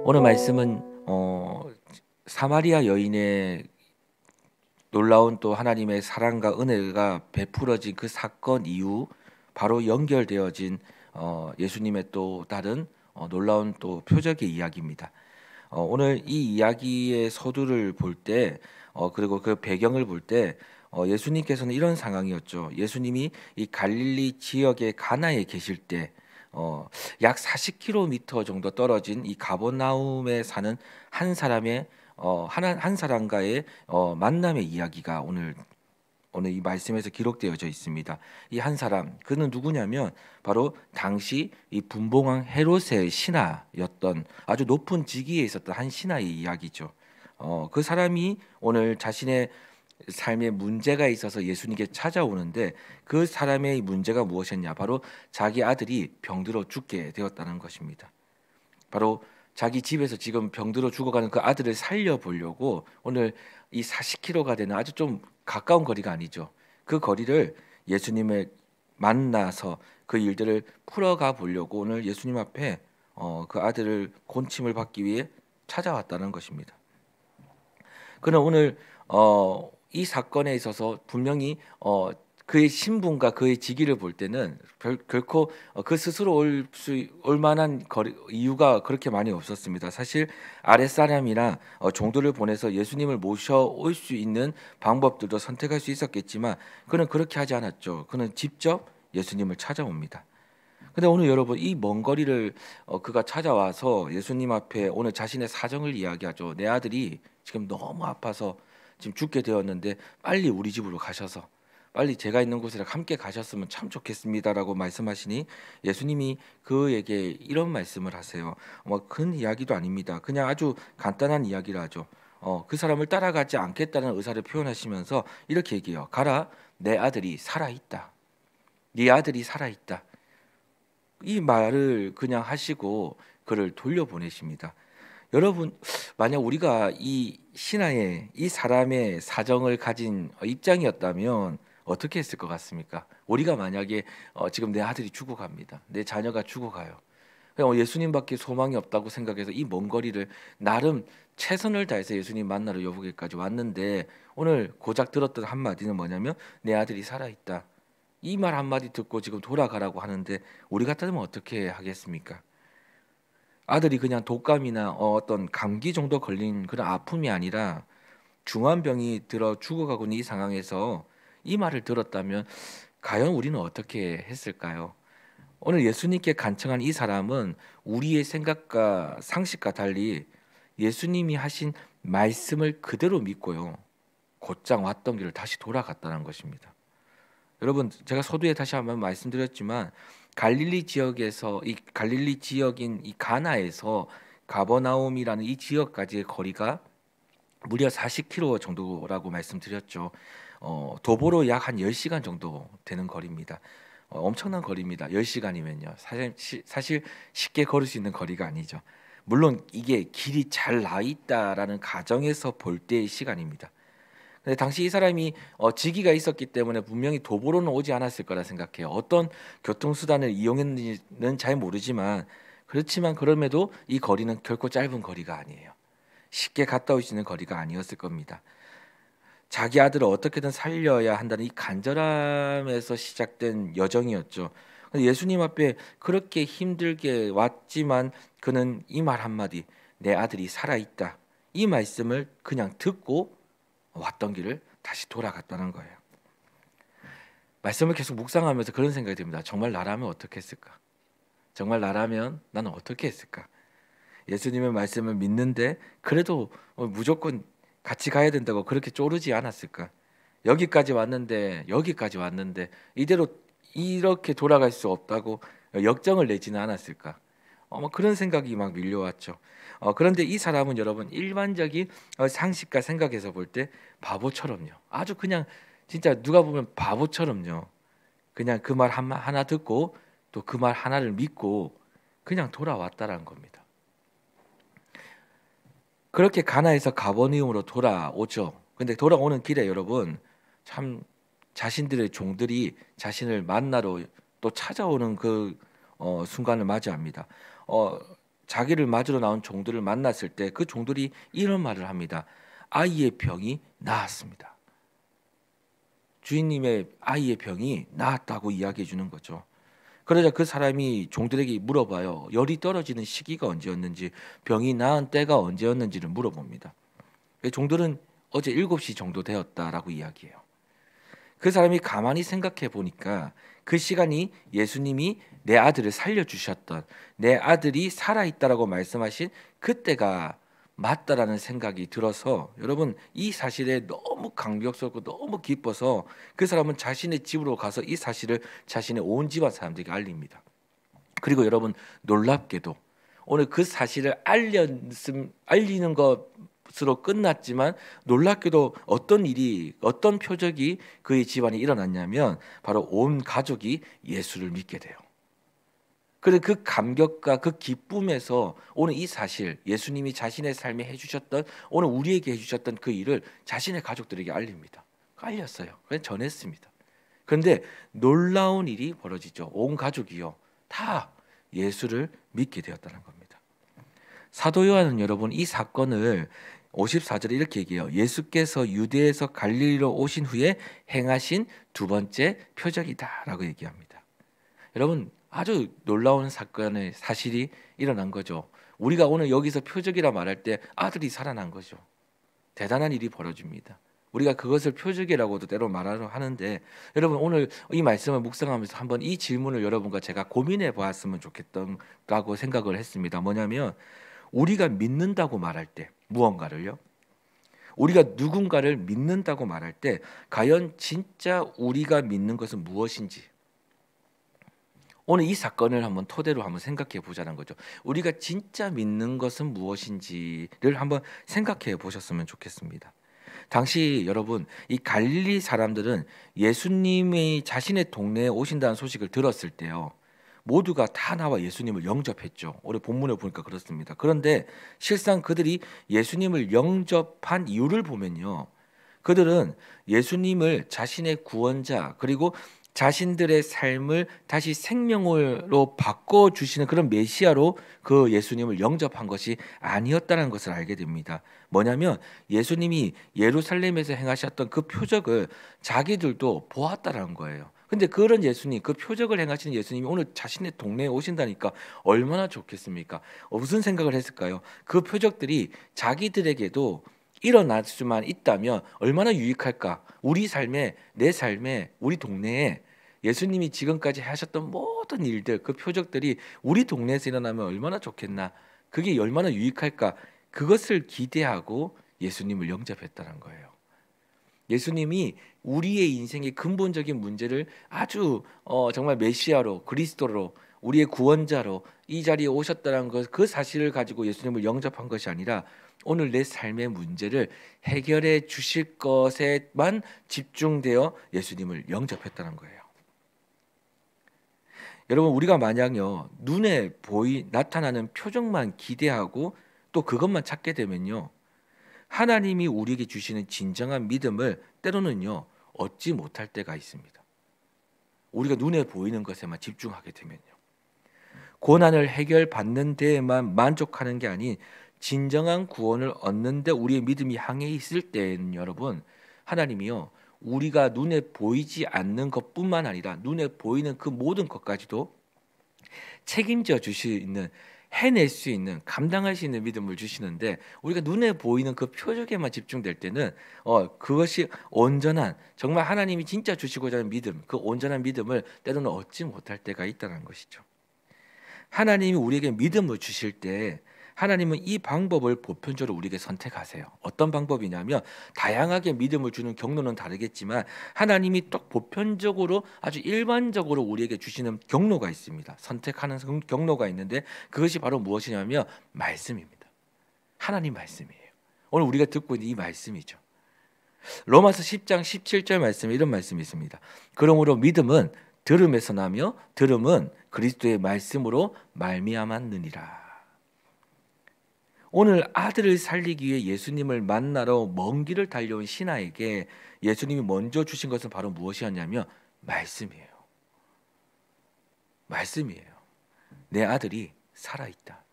오늘 말씀은 사마리아 여인의 놀라운 또 하나님의 사랑과 은혜가 베풀어진 그 사건 이후 바로 연결되어진 예수님의 또 다른 놀라운 또 표적의 이야기입니다. 오늘 이 이야기의 서두를 볼 때 그리고 그 배경을 볼 때 예수님께서는 이런 상황이었죠. 예수님이 이 갈릴리 지역의 가나에 계실 때 약 40km 정도 떨어진 이 가버나움에 사는 한 사람의 한 사람과의 만남의 이야기가 오늘 이 말씀에서 기록되어져 있습니다. 이 한 사람 그는 누구냐면 바로 당시 이 분봉왕 헤롯의 신하였던 아주 높은 직위에 있었던 한 신하의 이야기죠. 그 사람이 오늘 자신의 삶에 문제가 있어서 예수님께 찾아오는데 그 사람의 문제가 무엇이었냐? 바로 자기 아들이 병들어 죽게 되었다는 것입니다. 바로 자기 집에서 지금 병들어 죽어가는 그 아들을 살려보려고 오늘 이 40km가 되는 아주 좀 가까운 거리가 아니죠. 그 거리를 예수님을 만나서 그 일들을 풀어가 보려고 오늘 예수님 앞에 그 아들을 곤침을 받기 위해 찾아왔다는 것입니다. 그는 오늘 이 사건에 있어서 분명히 그의 신분과 그의 직위를 볼 때는 결코 그 스스로 올 만한 이유가 그렇게 많이 없었습니다. 사실 아랫사람이나 종들을 보내서 예수님을 모셔올 수 있는 방법들도 선택할 수 있었겠지만 그는 그렇게 하지 않았죠. 그는 직접 예수님을 찾아옵니다. 근데 오늘 여러분 이 먼 거리를 그가 찾아와서 예수님 앞에 오늘 자신의 사정을 이야기하죠. 내 아들이 지금 너무 아파서 지금 죽게 되었는데 빨리 우리 집으로 가셔서 빨리 제가 있는 곳에 함께 가셨으면 참 좋겠습니다라고 말씀하시니 예수님이 그에게 이런 말씀을 하세요. 뭐 큰 이야기도 아닙니다. 그냥 아주 간단한 이야기를 하죠. 그 사람을 따라가지 않겠다는 의사를 표현하시면서 이렇게 얘기해요. 가라, 내 아들이 살아 있다. 네 아들이 살아 있다. 이 말을 그냥 하시고 그를 돌려보내십니다. 여러분, 만약 우리가 이 신하의 이 사람의 사정을 가진 입장이었다면 어떻게 했을 것 같습니까? 우리가 만약에 지금 내 아들이 죽어갑니다. 내 자녀가 죽어가요. 그냥 예수님밖에 소망이 없다고 생각해서 이 먼 거리를 나름 최선을 다해서 예수님 만나러 여기까지 왔는데 오늘 고작 들었던 한마디는 뭐냐면 내 아들이 살아있다. 이 말 한마디 듣고 지금 돌아가라고 하는데 우리 같으면 어떻게 하겠습니까? 아들이 그냥 독감이나 어떤 감기 정도 걸린 그런 아픔이 아니라 중한 병이 들어 죽어가고 있는 이 상황에서 이 말을 들었다면 과연 우리는 어떻게 했을까요? 오늘 예수님께 간청한 이 사람은 우리의 생각과 상식과 달리 예수님이 하신 말씀을 그대로 믿고요. 곧장 왔던 길을 다시 돌아갔다는 것입니다. 여러분, 제가 서두에 다시 한번 말씀드렸지만 갈릴리 지역에서 이 갈릴리 지역인 이 가나에서 가버나움이라는 이 지역까지의 거리가 무려 40km 정도라고 말씀드렸죠. 도보로 약 한 10시간 정도 되는 거리입니다. 엄청난 거리입니다. 10시간이면요. 사실 쉽게 걸을 수 있는 거리가 아니죠. 물론 이게 길이 잘 나 있다라는 가정에서 볼 때의 시간입니다. 근데 당시 이 사람이 직위가 있었기 때문에 분명히 도보로는 오지 않았을 거라 생각해요. 어떤 교통수단을 이용했는지는 잘 모르지만 그렇지만 그럼에도 이 거리는 결코 짧은 거리가 아니에요. 쉽게 갔다 올 수 있는 거리가 아니었을 겁니다. 자기 아들을 어떻게든 살려야 한다는 이 간절함에서 시작된 여정이었죠. 예수님 앞에 그렇게 힘들게 왔지만 그는 이 말 한마디, 내 아들이 살아있다. 이 말씀을 그냥 듣고 왔던 길을 다시 돌아갔다는 거예요. 말씀을 계속 묵상하면서 그런 생각이 듭니다. 정말 나라면 어떻게 했을까? 정말 나라면 나는 어떻게 했을까? 예수님의 말씀을 믿는데 그래도 무조건 같이 가야 된다고 그렇게 쪼르지 않았을까? 여기까지 왔는데 이대로 이렇게 돌아갈 수 없다고 역정을 내지는 않았을까? 뭐 그런 생각이 막 밀려왔죠. 그런데 이 사람은 여러분 일반적인 상식과 생각에서 볼 때 바보처럼요. 아주 그냥 진짜 누가 보면 바보처럼요. 그냥 그 말 하나 듣고 또 그 말 하나를 믿고 그냥 돌아왔다라는 겁니다. 그렇게 가나에서 가버나움으로 돌아오죠. 근데 돌아오는 길에 여러분 참 자신들의 종들이 자신을 만나러 또 찾아오는 그 순간을 맞이합니다. 자기를 맞으러 나온 종들을 만났을 때 그 종들이 이런 말을 합니다. 아이의 병이 나았습니다. 주인님의 아이의 병이 나았다고 이야기해 주는 거죠. 그러자 그 사람이 종들에게 물어봐요. 열이 떨어지는 시기가 언제였는지, 병이 나은 때가 언제였는지를 물어봅니다. 종들은 어제 7시 정도 되었다라고 이야기해요. 그 사람이 가만히 생각해 보니까 그 시간이 예수님이 내 아들을 살려주셨던, 내 아들이 살아있다라고 말씀하신 그때가 맞다라는 생각이 들어서, 여러분 이 사실에 너무 감격스럽고 너무 기뻐서 그 사람은 자신의 집으로 가서 이 사실을 자신의 온 집안 사람들에게 알립니다. 그리고 여러분 놀랍게도 오늘 그 사실을 알리는 것으로 끝났지만, 놀랍게도 어떤 일이, 어떤 표적이 그의 집안에 일어났냐면 바로 온 가족이 예수를 믿게 돼요. 그래서 그 감격과 그 기쁨에서 오늘 이 사실, 예수님이 자신의 삶에 해주셨던, 오늘 우리에게 해주셨던 그 일을 자신의 가족들에게 알립니다. 알렸어요. 그래서 전했습니다. 그런데 놀라운 일이 벌어지죠. 온 가족이요 다 예수를 믿게 되었다는 겁니다. 사도 요한은 여러분 이 사건을 54절에 이렇게 얘기해요. 예수께서 유대에서 갈릴리로 오신 후에 행하신 두 번째 표적이다라고 얘기합니다. 여러분 아주 놀라운 사건의 사실이 일어난 거죠. 우리가 오늘 여기서 표적이라 말할 때 아들이 살아난 거죠. 대단한 일이 벌어집니다. 우리가 그것을 표적이라고도 때로 말하려 하는데, 여러분 오늘 이 말씀을 묵상하면서 한번 이 질문을 여러분과 제가 고민해 보았으면 좋겠다고 생각을 했습니다. 뭐냐면 우리가 믿는다고 말할 때, 무언가를요, 우리가 누군가를 믿는다고 말할 때 과연 진짜 우리가 믿는 것은 무엇인지, 오늘 이 사건을 한번 토대로 한번 생각해 보자는 거죠. 우리가 진짜 믿는 것은 무엇인지를 한번 생각해 보셨으면 좋겠습니다. 당시 여러분 이 갈릴리 사람들은 예수님이 자신의 동네에 오신다는 소식을 들었을 때요, 모두가 다 나와 예수님을 영접했죠. 오늘 본문을 보니까 그렇습니다. 그런데 실상 그들이 예수님을 영접한 이유를 보면요, 그들은 예수님을 자신의 구원자, 그리고 자신들의 삶을 다시 생명으로 바꿔주시는 그런 메시아로 그 예수님을 영접한 것이 아니었다는 것을 알게 됩니다. 뭐냐면 예수님이 예루살렘에서 행하셨던 그 표적을 자기들도 보았다는 거예요. 근데 그런 예수님, 그 표적을 행하시는 예수님이 오늘 자신의 동네에 오신다니까 얼마나 좋겠습니까? 무슨 생각을 했을까요? 그 표적들이 자기들에게도 일어날 수만 있다면 얼마나 유익할까? 우리 삶에, 내 삶에, 우리 동네에 예수님이 지금까지 하셨던 모든 일들, 그 표적들이 우리 동네에서 일어나면 얼마나 좋겠나? 그게 얼마나 유익할까? 그것을 기대하고 예수님을 영접했다는 거예요. 예수님이 우리의 인생의 근본적인 문제를 아주 정말 메시아로, 그리스도로, 우리의 구원자로 이 자리에 오셨다는 것, 그 사실을 가지고 예수님을 영접한 것이 아니라 오늘 내 삶의 문제를 해결해 주실 것에만 집중되어 예수님을 영접했다는 거예요. 여러분 우리가 만약요 눈에 나타나는 표적만 기대하고 또 그것만 찾게 되면요, 하나님이 우리에게 주시는 진정한 믿음을 때로는요 얻지 못할 때가 있습니다. 우리가 눈에 보이는 것에만 집중하게 되면요, 고난을 해결받는 데에만 만족하는 게 아닌 진정한 구원을 얻는데 우리의 믿음이 향해 있을 때는 여러분, 하나님이요 우리가 눈에 보이지 않는 것뿐만 아니라 눈에 보이는 그 모든 것까지도 책임져 주시는, 해낼 수 있는, 감당할 수 있는 믿음을 주시는데, 우리가 눈에 보이는 그 표적에만 집중될 때는 그것이 온전한, 정말 하나님이 진짜 주시고자 하는 믿음, 그 온전한 믿음을 때로는 얻지 못할 때가 있다는 것이죠. 하나님이 우리에게 믿음을 주실 때 하나님은 이 방법을 보편적으로 우리에게 선택하세요. 어떤 방법이냐면, 다양하게 믿음을 주는 경로는 다르겠지만 하나님이 또 보편적으로 아주 일반적으로 우리에게 주시는 경로가 있습니다. 선택하는 경로가 있는데 그것이 바로 무엇이냐면 말씀입니다. 하나님 말씀이에요. 오늘 우리가 듣고 있는 이 말씀이죠. 로마서 10장 17절 말씀에 이런 말씀이 있습니다. 그러므로 믿음은 들음에서 나며 들음은 그리스도의 말씀으로 말미암았느니라. 오늘 아들을 살리기 위해 예수님을 만나러 먼 길을 달려온 신하에게 예수님이 먼저 주신 것은 바로 무엇이었냐면 말씀이에요. 말씀이에요. 내 아들이 살아있다.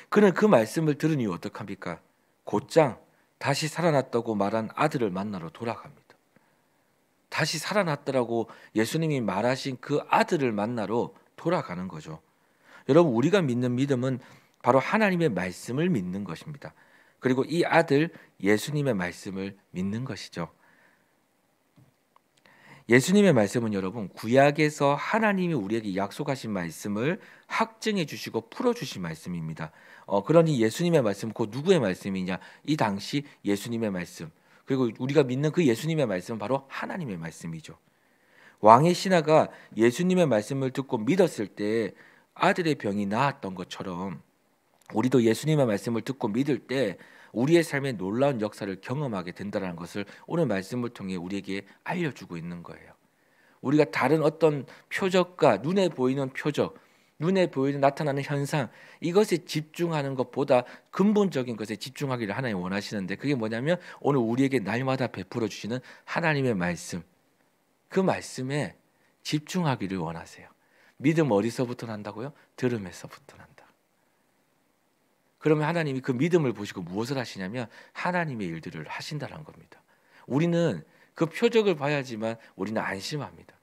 그는 그 말씀을 들으니 어떡합니까? 곧장 다시 살아났다고 말한 아들을 만나러 돌아갑니다. 다시 살아났더라고 예수님이 말하신 그 아들을 만나러 돌아가는 거죠. 여러분, 우리가 믿는 믿음은 바로 하나님의 말씀을 믿는 것입니다. 그리고 이 아들 예수님의 말씀을 믿는 것이죠. 예수님의 말씀은 여러분, 구약에서 하나님이 우리에게 약속하신 말씀을 확증해 주시고 풀어 주신 말씀입니다. 그러니 예수님의 말씀, 그 누구의 말씀이냐? 이 당시 예수님의 말씀. 그리고 우리가 믿는 그 예수님의 말씀은 바로 하나님의 말씀이죠. 왕의 신하가 예수님의 말씀을 듣고 믿었을 때 아들의 병이 나았던 것처럼, 우리도 예수님의 말씀을 듣고 믿을 때 우리의 삶에 놀라운 역사를 경험하게 된다는 것을 오늘 말씀을 통해 우리에게 알려주고 있는 거예요. 우리가 다른 어떤 표적과 눈에 보이는 표적, 눈에 보이는 나타나는 현상, 이것에 집중하는 것보다 근본적인 것에 집중하기를 하나님 원하시는데, 그게 뭐냐면 오늘 우리에게 날마다 베풀어 주시는 하나님의 말씀, 그 말씀에 집중하기를 원하세요. 믿음 어디서부터 난다고요? 들음에서부터 난다. 그러면 하나님이 그 믿음을 보시고 무엇을 하시냐면 하나님의 일들을 하신다는 겁니다. 우리는 그 표적을 봐야지만 우리는 안심합니다.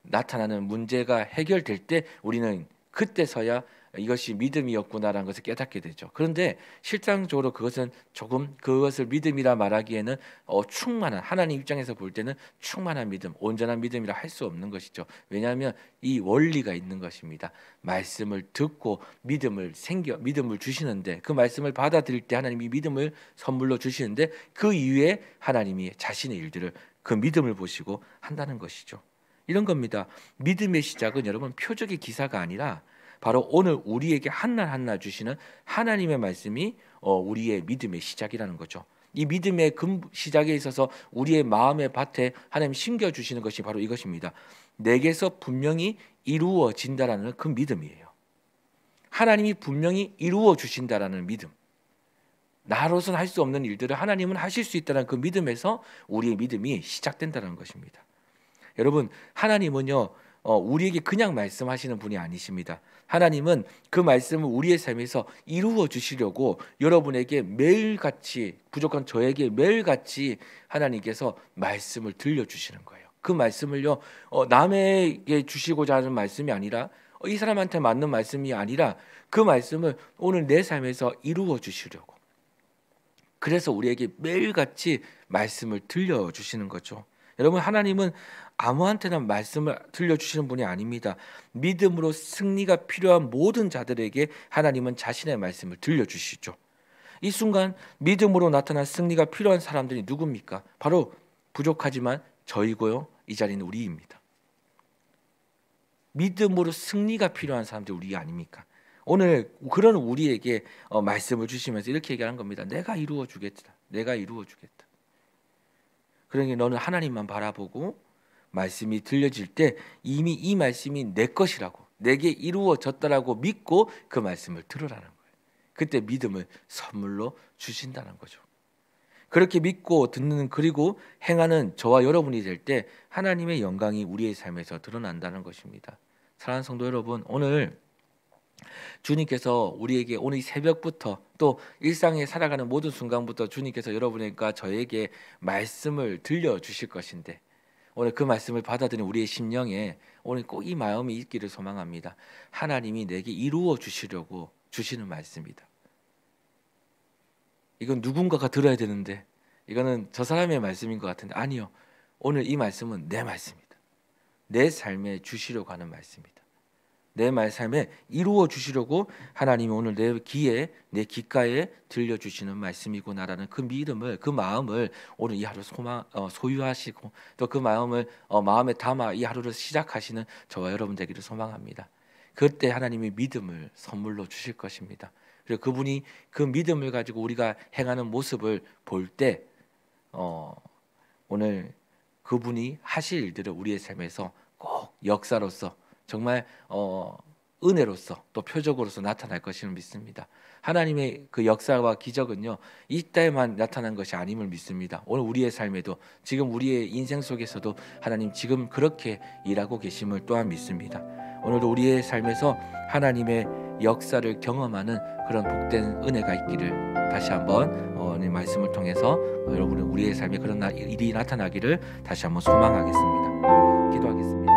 나타나는 문제가 해결될 때 우리는 그때서야 이것이 믿음이었구나라는 것을 깨닫게 되죠. 그런데 실상적으로 그것을 믿음이라 말하기에는 충만한, 하나님 입장에서 볼 때는 충만한 믿음, 온전한 믿음이라 할 수 없는 것이죠. 왜냐하면 이 원리가 있는 것입니다. 말씀을 듣고 믿음을 주시는데, 그 말씀을 받아들일 때 하나님이 믿음을 선물로 주시는데, 그 이후에 하나님이 자신의 일들을 그 믿음을 보시고 한다는 것이죠. 이런 겁니다. 믿음의 시작은 여러분 표적의 기사가 아니라 바로 오늘 우리에게 한날 한날 주시는 하나님의 말씀이 우리의 믿음의 시작이라는 거죠. 이 믿음의 시작에 있어서 우리의 마음의 밭에 하나님 심겨 주시는 것이 바로 이것입니다. 내게서 분명히 이루어진다라는 그 믿음이에요. 하나님이 분명히 이루어 주신다라는 믿음. 나로서는 할 수 없는 일들을 하나님은 하실 수 있다는 그 믿음에서 우리의 믿음이 시작된다는 것입니다. 여러분, 하나님은요 우리에게 그냥 말씀하시는 분이 아니십니다. 하나님은 그 말씀을 우리의 삶에서 이루어 주시려고 여러분에게 매일같이, 부족한 저에게 매일같이 하나님께서 말씀을 들려주시는 거예요. 그 말씀을요 남에게 주시고자 하는 말씀이 아니라, 이 사람한테 맞는 말씀이 아니라 그 말씀을 오늘 내 삶에서 이루어 주시려고, 그래서 우리에게 매일같이 말씀을 들려주시는 거죠. 여러분, 하나님은 아무한테나 말씀을 들려주시는 분이 아닙니다. 믿음으로 승리가 필요한 모든 자들에게 하나님은 자신의 말씀을 들려주시죠. 이 순간 믿음으로 나타난 승리가 필요한 사람들이 누굽니까? 바로 부족하지만 저이고요, 이 자리는 우리입니다. 믿음으로 승리가 필요한 사람들이 우리 아닙니까? 오늘 그런 우리에게 말씀을 주시면서 이렇게 얘기하는 겁니다. 내가 이루어 주겠다. 내가 이루어 주겠다. 그러니 너는 하나님만 바라보고 말씀이 들려질 때 이미 이 말씀이 내 것이라고, 내게 이루어졌다라고 믿고 그 말씀을 들으라는 거예요. 그때 믿음을 선물로 주신다는 거죠. 그렇게 믿고 듣는, 그리고 행하는 저와 여러분이 될 때 하나님의 영광이 우리의 삶에서 드러난다는 것입니다. 사랑하는 성도 여러분, 오늘 주님께서 우리에게 오늘 이 새벽부터 또 일상에 살아가는 모든 순간부터 주님께서 여러분과 저에게 말씀을 들려주실 것인데, 오늘 그 말씀을 받아들인 우리의 심령에 오늘 꼭 이 마음이 있기를 소망합니다. 하나님이 내게 이루어 주시려고 주시는 말씀이다. 이건 누군가가 들어야 되는데 이거는 저 사람의 말씀인 것 같은데, 아니요. 오늘 이 말씀은 내 말씀이다. 내 삶에 주시려고 하는 말씀이다. 내 삶에 이루어 주시려고 하나님이 오늘 내 귀에, 내 귓가에 들려주시는 말씀이구나라는 그 믿음을, 그 마음을 오늘 이 하루 소유하시고 또 그 마음을 마음에 담아 이 하루를 시작하시는 저와 여러분 되기를 소망합니다. 그때 하나님이 믿음을 선물로 주실 것입니다. 그리고 그분이 그 믿음을 가지고 우리가 행하는 모습을 볼 때 오늘 그분이 하실 일들을 우리의 삶에서 꼭 역사로서 정말 은혜로서 또 표적으로서 나타날 것임을 믿습니다. 하나님의 그 역사와 기적은요 이때만 나타난 것이 아님을 믿습니다. 오늘 우리의 삶에도 지금 우리의 인생 속에서도 하나님 지금 그렇게 일하고 계심을 또한 믿습니다. 오늘도 우리의 삶에서 하나님의 역사를 경험하는 그런 복된 은혜가 있기를 다시 한번 오늘 말씀을 통해서 여러분은 우리의 삶에 그런 일이 나타나기를 다시 한번 소망하겠습니다. 기도하겠습니다.